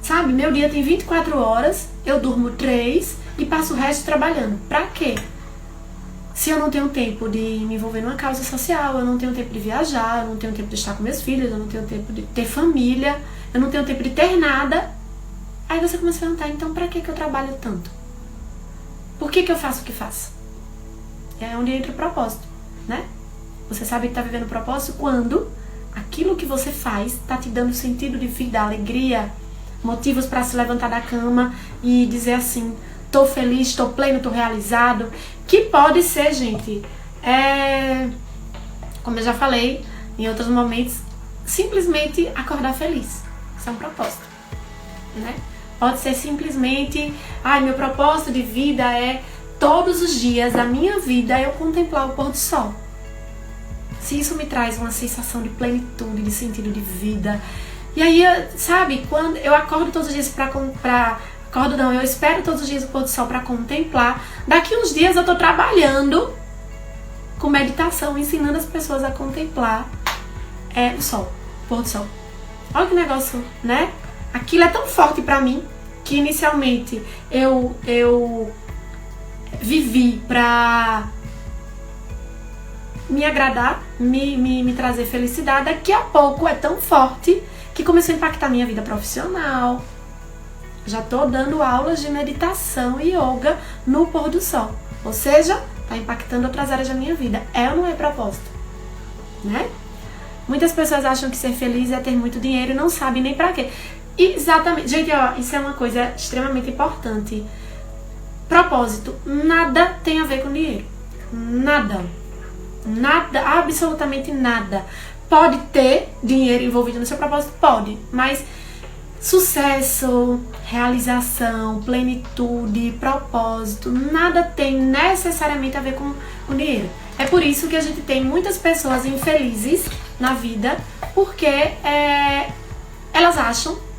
Sabe, meu dia tem 24 horas, eu durmo 3 e passo o resto trabalhando. Pra quê? Se eu não tenho tempo de me envolver numa causa social, eu não tenho tempo de viajar, eu não tenho tempo de estar com meus filhos, eu não tenho tempo de ter família, eu não tenho tempo de ter nada. Aí você começa a perguntar, então pra que eu trabalho tanto? Por que eu faço o que faço? É onde entra o propósito, né? Você sabe que tá vivendo o propósito quando aquilo que você faz tá te dando sentido de vida, alegria, motivos para se levantar da cama e dizer assim, tô feliz, tô pleno, tô realizado. Que pode ser, gente, como eu já falei em outros momentos, simplesmente acordar feliz. Isso é um propósito, né? Pode ser simplesmente, meu propósito de vida é todos os dias da minha vida eu contemplar o pôr do sol. Se isso me traz uma sensação de plenitude, de sentido de vida. E aí, sabe, quando eu acordo todos os dias eu espero todos os dias o pôr do sol para contemplar. Daqui uns dias eu tô trabalhando com meditação, ensinando as pessoas a contemplar o sol, o pôr do sol. Olha que negócio, né? Aquilo é tão forte pra mim que inicialmente eu vivi pra me agradar, me trazer felicidade. Daqui a pouco é tão forte que começou a impactar minha vida profissional. Já tô dando aulas de meditação e yoga no pôr do sol. Ou seja, tá impactando outras áreas da minha vida. É ou não é propósito? Né? Muitas pessoas acham que ser feliz é ter muito dinheiro e não sabem nem pra quê. Exatamente. Gente, isso é uma coisa extremamente importante. Propósito. Nada tem a ver com dinheiro. Nada. Nada, absolutamente nada. Pode ter dinheiro envolvido no seu propósito? Pode. Mas sucesso, realização, plenitude, propósito, nada tem necessariamente a ver com o dinheiro. É por isso que a gente tem muitas pessoas infelizes na vida, porque elas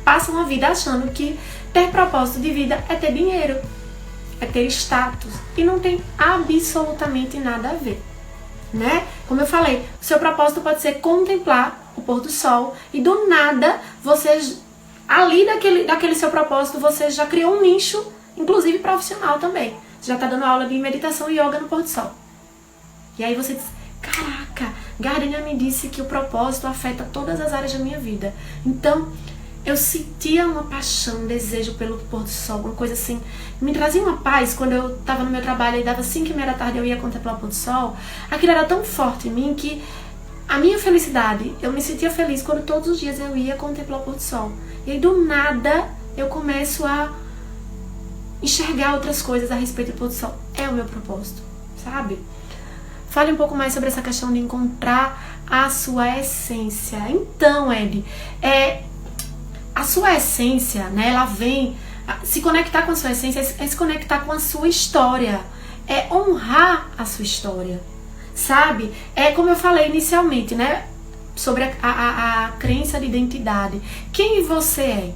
passam a vida achando que ter propósito de vida é ter dinheiro, é ter status, e não tem absolutamente nada a ver, né? Como eu falei, o seu propósito pode ser contemplar o pôr do sol e do nada você, ali daquele seu propósito, você já criou um nicho, inclusive profissional também. Você já está dando aula de meditação e yoga no pôr do sol. E aí você diz, caraca, Gardenia me disse que o propósito afeta todas as áreas da minha vida. Então, eu sentia uma paixão, um desejo pelo pôr do sol, uma coisa assim. Me trazia uma paz quando eu estava no meu trabalho e dava 5h30 da tarde eu ia contemplar o pôr do sol. Aquilo era tão forte em mim que a minha felicidade, eu me sentia feliz quando todos os dias eu ia contemplar o pôr do sol. E aí do nada eu começo a enxergar outras coisas a respeito do pôr do sol. É o meu propósito, sabe? Fale um pouco mais sobre essa questão de encontrar a sua essência. Então, Ed, a sua essência, né, ela vem, se conectar com a sua essência é se conectar com a sua história, é honrar a sua história, sabe? É como eu falei inicialmente, né, sobre a crença de identidade. Quem você é?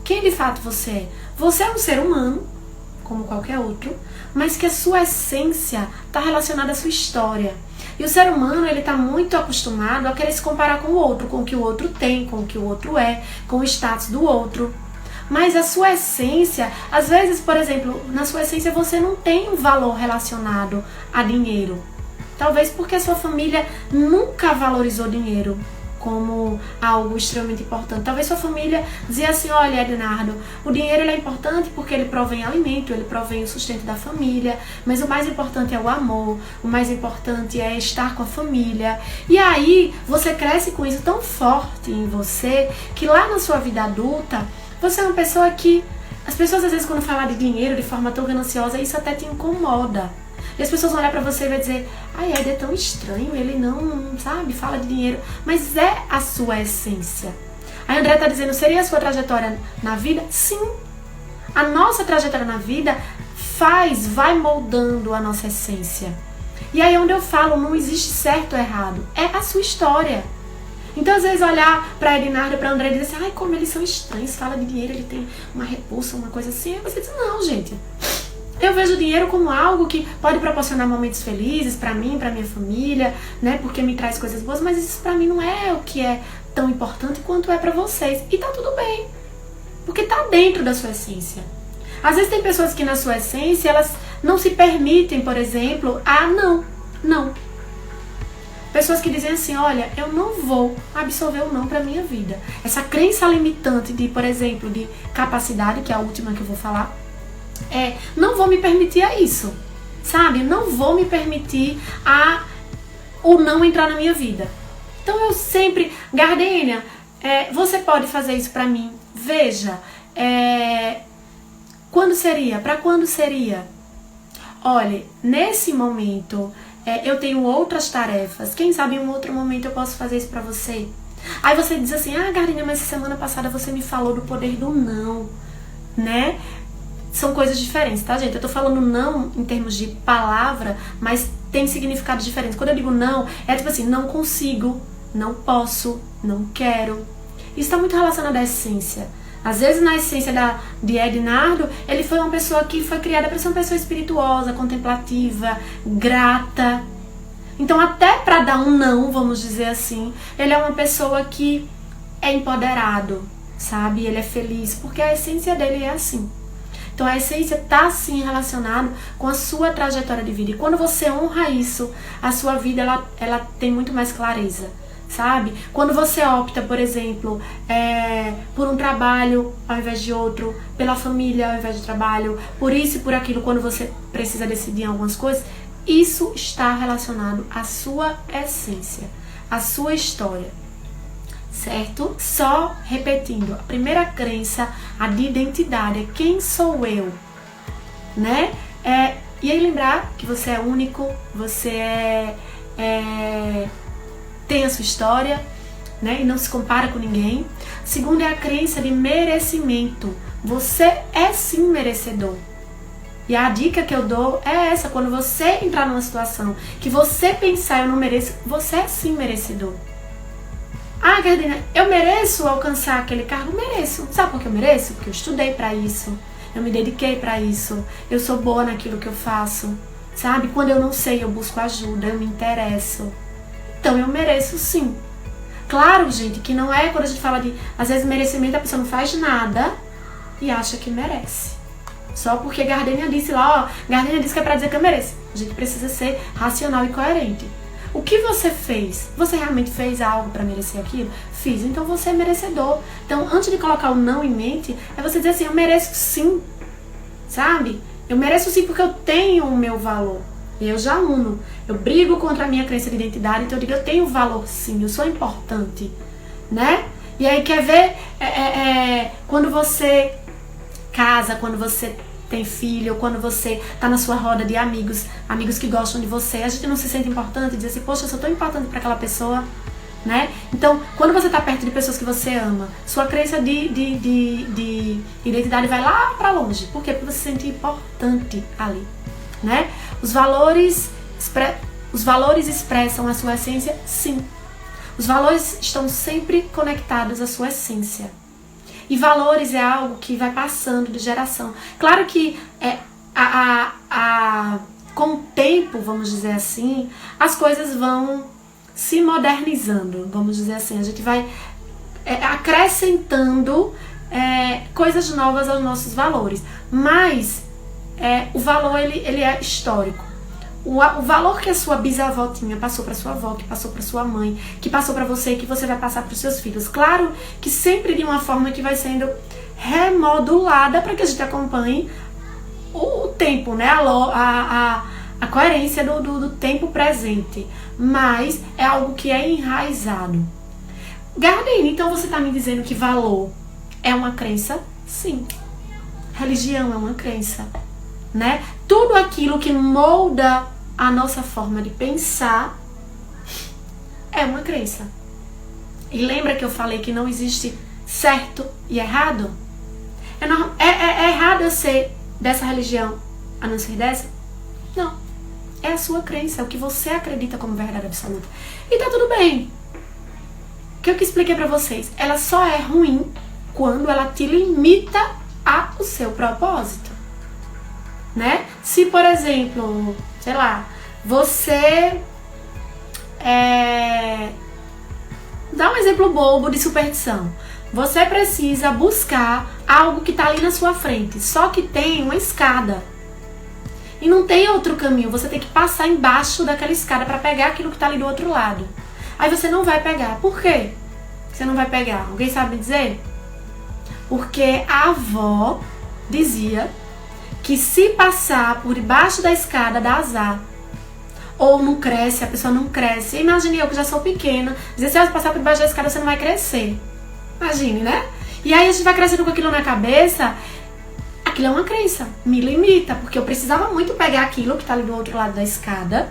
Quem de fato você é? Você é um ser humano, como qualquer outro, mas que a sua essência está relacionada à sua história. E o ser humano, ele está muito acostumado a querer se comparar com o outro, com o que o outro tem, com o que o outro é, com o status do outro. Mas a sua essência, às vezes, por exemplo, na sua essência você não tem um valor relacionado a dinheiro. Talvez porque a sua família nunca valorizou dinheiro como algo extremamente importante. Talvez sua família dizia assim, olha, Ednardo, o dinheiro ele é importante porque ele provém alimento, ele provém o sustento da família, mas o mais importante é o amor, o mais importante é estar com a família. E aí você cresce com isso tão forte em você, que lá na sua vida adulta, você é uma pessoa que, as pessoas às vezes quando falam de dinheiro de forma tão gananciosa, isso até te incomoda. E as pessoas vão olhar pra você e vai dizer, Ed é tão estranho, ele não, sabe, fala de dinheiro. Mas é a sua essência. A André tá dizendo, seria a sua trajetória na vida? Sim. A nossa trajetória na vida vai moldando a nossa essência. E aí onde eu falo, não existe certo ou errado. É a sua história. Então às vezes olhar pra Ednardo, pra André e dizer assim, como eles são estranhos, fala de dinheiro, ele tem uma repulsa, uma coisa assim. Aí você diz, não, gente. Eu vejo o dinheiro como algo que pode proporcionar momentos felizes pra mim, pra minha família, né? Porque me traz coisas boas, mas isso pra mim não é o que é tão importante quanto é pra vocês. E tá tudo bem, porque tá dentro da sua essência. Às vezes tem pessoas que na sua essência, elas não se permitem, por exemplo, não. Pessoas que dizem assim, olha, eu não vou absorver o não pra minha vida. Essa crença limitante de, por exemplo, de capacidade, que é a última que eu vou falar, não vou me permitir a isso, sabe? Não vou me permitir o não entrar na minha vida. Então eu sempre, Gardenia, você pode fazer isso pra mim. Veja, Quando seria? Para quando seria? Olha, nesse momento eu tenho outras tarefas. Quem sabe em um outro momento eu posso fazer isso pra você? Aí você diz assim, Gardenia, mas semana passada você me falou do poder do não, né? São coisas diferentes, tá, gente? Eu tô falando não em termos de palavra, mas tem significados diferentes. Quando eu digo não, é tipo assim, não consigo, não posso, não quero. Isso tá muito relacionado à essência. Às vezes, na essência de Ednardo, ele foi uma pessoa que foi criada para ser uma pessoa espirituosa, contemplativa, grata. Então, até para dar um não, vamos dizer assim, ele é uma pessoa que é empoderado, sabe? Ele é feliz, porque a essência dele é assim. Então, a essência está, sim, relacionada com a sua trajetória de vida. E quando você honra isso, a sua vida, ela tem muito mais clareza. Sabe? Quando você opta, por exemplo, por um trabalho ao invés de outro, pela família ao invés de trabalho, por isso e por aquilo, quando você precisa decidir algumas coisas, isso está relacionado à sua essência, à sua história, certo? Só repetindo, a primeira crença, a de identidade, é quem sou eu, né? E aí lembrar que você é único, você tem a sua história, né, e não se compara com ninguém. Segundo é a crença de merecimento. Você é sim merecedor. E a dica que eu dou é essa: quando você entrar numa situação que você pensar eu não mereço, você é sim merecedor. Gardenia, eu mereço alcançar aquele cargo? Mereço. Sabe por que eu mereço? Porque eu estudei pra isso, eu me dediquei pra isso, eu sou boa naquilo que eu faço, sabe? Quando eu não sei, eu busco ajuda, eu me interesso. Então eu mereço sim. Claro, gente, que não é quando a gente fala de, às vezes, merecimento, a pessoa não faz nada e acha que merece. Só porque Gardenia disse lá, Gardenia disse que é pra dizer que eu mereço. A gente precisa ser racional e coerente. O que você fez? Você realmente fez algo pra merecer aquilo? Fiz, então você é merecedor. Então, antes de colocar o não em mente, é você dizer assim, eu mereço sim. Sabe? Eu mereço sim porque eu tenho o meu valor. E eu já uno. Eu brigo contra a minha crença de identidade, então eu digo, eu tenho valor sim, eu sou importante, né? E aí quer ver, quando você casa, quando você tem filho, ou quando você tá na sua roda de amigos que gostam de você, a gente não se sente importante, diz assim, poxa, eu sou tão importante para aquela pessoa, né? Então, quando você tá perto de pessoas que você ama, sua crença de identidade vai lá pra longe. Por quê? Porque você se sente importante ali, né? Os valores expressam a sua essência? Sim. Os valores estão sempre conectados à sua essência. E valores é algo que vai passando de geração. Claro que com o tempo, vamos dizer assim, as coisas vão se modernizando, vamos dizer assim. A gente vai acrescentando coisas novas aos nossos valores. Mas o valor ele é histórico. O valor que a sua bisavó tinha passou para sua avó, que passou para sua mãe, que passou para você, que você vai passar para os seus filhos. Claro que sempre de uma forma que vai sendo remodulada para que a gente acompanhe o tempo, né? A coerência do tempo presente. Mas é algo que é enraizado. Gardenia, então você está me dizendo que valor é uma crença? Sim. Religião é uma crença, né? Tudo aquilo que molda a nossa forma de pensar é uma crença. E lembra que eu falei que não existe certo e errado? É errado eu ser dessa religião a não ser dessa? Não. É a sua crença, é o que você acredita como verdade absoluta. E tá tudo bem. O que eu expliquei pra vocês? Ela só é ruim quando ela te limita ao seu propósito, né? Se, por exemplo, sei lá, você dá um exemplo bobo de superstição. Você precisa buscar algo que tá ali na sua frente, só que tem uma escada. E não tem outro caminho, você tem que passar embaixo daquela escada para pegar aquilo que tá ali do outro lado. Aí você não vai pegar. Por quê? Você não vai pegar? Alguém sabe me dizer? Porque a avó dizia que se passar por debaixo da escada dá azar. Ou não cresce, a pessoa não cresce. Imagine eu que já sou pequena, dizer, se você passar por debaixo da escada você não vai crescer. Imagine, né? E aí a gente vai crescendo com aquilo na cabeça, aquilo é uma crença, me limita, porque eu precisava muito pegar aquilo que tá ali do outro lado da escada,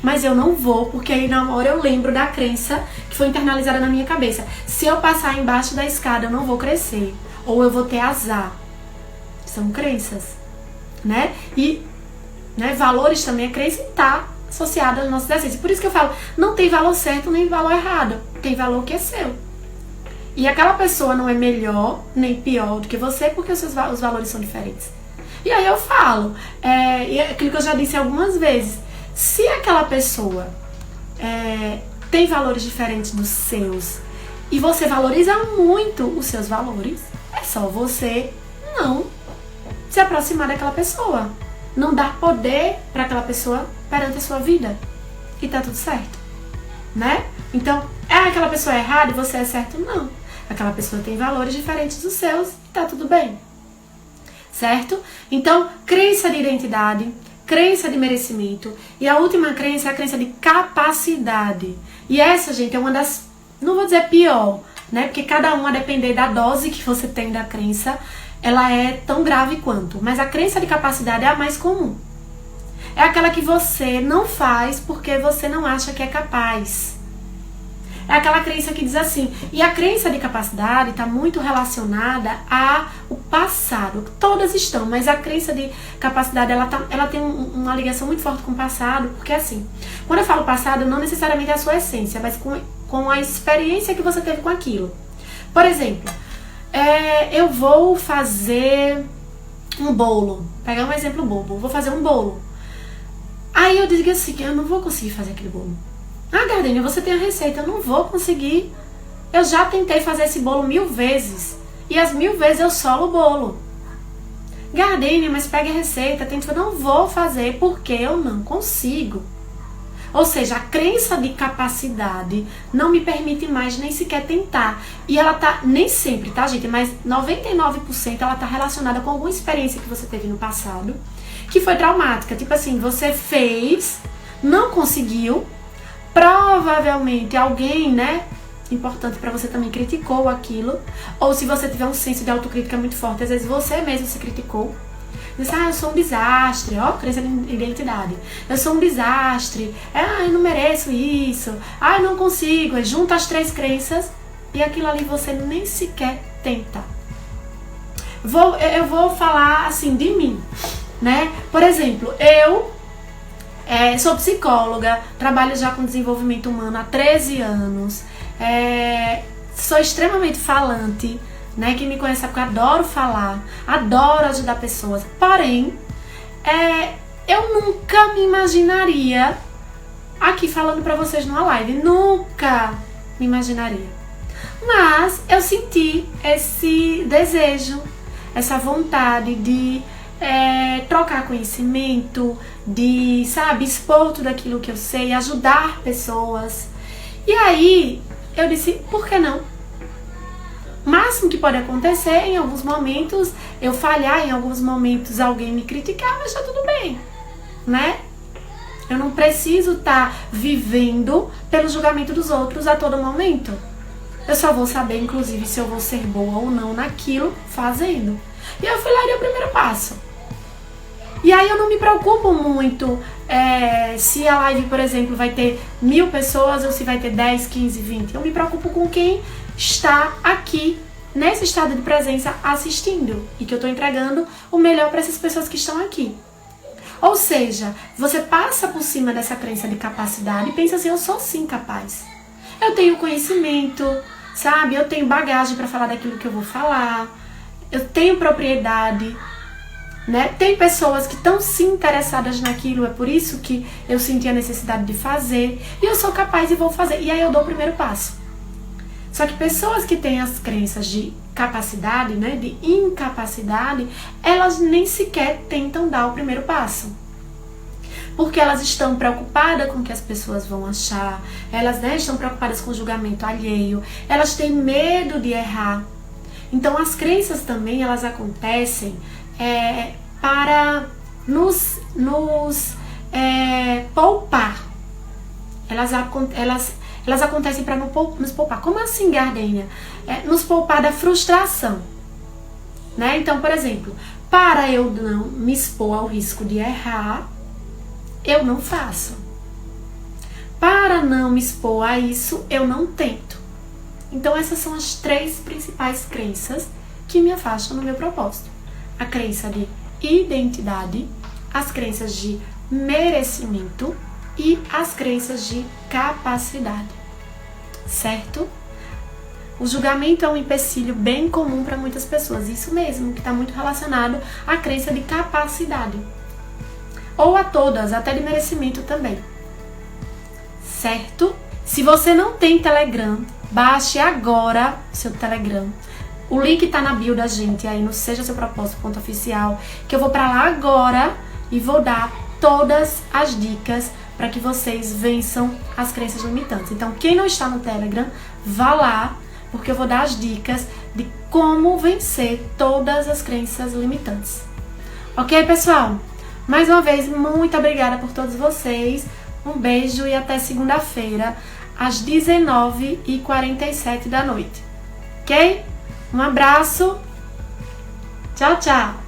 mas eu não vou, porque aí na hora eu lembro da crença que foi internalizada na minha cabeça. Se eu passar embaixo da escada, eu não vou crescer, ou eu vou ter azar. São crenças, né? E valores também, a crença está associada aos nossos desejos. Por isso que eu falo, não tem valor certo nem valor errado, tem valor que é seu. E aquela pessoa não é melhor nem pior do que você, porque os valores são diferentes. E aí eu falo, e é aquilo que eu já disse algumas vezes, se aquela pessoa tem valores diferentes dos seus e você valoriza muito os seus valores, é só você não se aproximar daquela pessoa, não dar poder para aquela pessoa perante a sua vida, e tá tudo certo, né? Então, aquela pessoa é errada e você é certo? Não. Aquela pessoa tem valores diferentes dos seus e tá tudo bem, certo? Então, crença de identidade, crença de merecimento, e a última crença é a crença de capacidade. E essa, gente, é uma das, não vou dizer pior, né? Porque cada um, a depender da dose que você tem da crença, ela é tão grave quanto. Mas a crença de capacidade é a mais comum. É aquela que você não faz porque você não acha que é capaz. É aquela crença que diz assim, e a crença de capacidade está muito relacionada ao passado. Todas estão, mas a crença de capacidade, ela tem uma ligação muito forte com o passado, porque assim, quando eu falo passado, não necessariamente é a sua essência, mas com a experiência que você teve com aquilo. Por exemplo, eu vou fazer um bolo, pegar um exemplo bobo, vou fazer um bolo. Aí eu digo assim, eu não vou conseguir fazer aquele bolo. Gardênia, você tem a receita, eu não vou conseguir. Eu já tentei fazer esse bolo 1000 vezes. E as 1000 vezes eu solo o bolo. Gardênia, mas pegue a receita, eu não vou fazer porque eu não consigo. Ou seja, a crença de capacidade não me permite mais nem sequer tentar. E ela tá, nem sempre, tá, gente? Mas 99% ela tá relacionada com alguma experiência que você teve no passado, que foi traumática. Tipo assim, você fez, não conseguiu, provavelmente alguém, né, importante pra você também criticou aquilo, ou se você tiver um senso de autocrítica muito forte, às vezes você mesmo se criticou. Diz, eu sou um desastre, crença de identidade. Eu sou um desastre, eu não mereço isso, eu não consigo. Junta as 3 crenças e aquilo ali você nem sequer tenta. Eu vou falar assim de mim, né? Por exemplo, eu sou psicóloga, trabalho já com desenvolvimento humano há 13 anos, sou extremamente falante, né? Quem me conhece sabe que eu adoro falar, adoro ajudar pessoas, porém, eu nunca me imaginaria aqui falando pra vocês numa live, nunca me imaginaria. Mas eu senti esse desejo, essa vontade de trocar conhecimento, de, expor tudo aquilo que eu sei, ajudar pessoas. E aí, eu disse, por que não? O máximo que pode acontecer, em alguns momentos, eu falhar, em alguns momentos alguém me criticar, mas tá tudo bem, né? Eu não preciso estar vivendo pelo julgamento dos outros a todo momento. Eu só vou saber, inclusive, se eu vou ser boa ou não naquilo fazendo. E eu fui lá e dei o primeiro passo. E aí eu não me preocupo muito se a live, por exemplo, vai ter 1000 pessoas ou se vai ter 10, 15, 20. Eu me preocupo com quem está aqui, nesse estado de presença, assistindo. E que eu estou entregando o melhor para essas pessoas que estão aqui. Ou seja, você passa por cima dessa crença de capacidade e pensa assim, eu sou sim capaz. Eu tenho conhecimento, eu tenho bagagem para falar daquilo que eu vou falar. Eu tenho propriedade, né? Tem pessoas que estão sim interessadas naquilo, é por isso que eu senti a necessidade de fazer, e eu sou capaz e vou fazer, e aí eu dou o primeiro passo. Só que pessoas que têm as crenças de capacidade, né, de incapacidade, elas nem sequer tentam dar o primeiro passo. Porque elas estão preocupadas com o que as pessoas vão achar, elas, estão preocupadas com o julgamento alheio, elas têm medo de errar. Então as crenças também, elas acontecem para nos poupar. Elas acontecem para nos poupar. Como assim, Gardênia? Nos poupar da frustração. Né? Então, por exemplo, Para eu não me expor ao risco de errar, eu não faço. Para não me expor a isso, eu não tento. Então essas são as 3 principais crenças que me afastam do meu propósito. A crença de identidade, as crenças de merecimento e as crenças de capacidade. Certo? O julgamento é um empecilho bem comum para muitas pessoas. Isso mesmo, que está muito relacionado à crença de capacidade. Ou a todas, até de merecimento também. Certo? Se você não tem Telegram, baixe agora seu Telegram. O link está na bio da gente aí no Seja Seu Propósito.oficial, que eu vou para lá agora e vou dar todas as dicas para que vocês vençam as crenças limitantes. Então, quem não está no Telegram, vá lá, porque eu vou dar as dicas de como vencer todas as crenças limitantes. Ok, pessoal? Mais uma vez, muito obrigada por todos vocês. Um beijo e até segunda-feira, às 19h47 da noite. Ok? Um abraço. Tchau, tchau.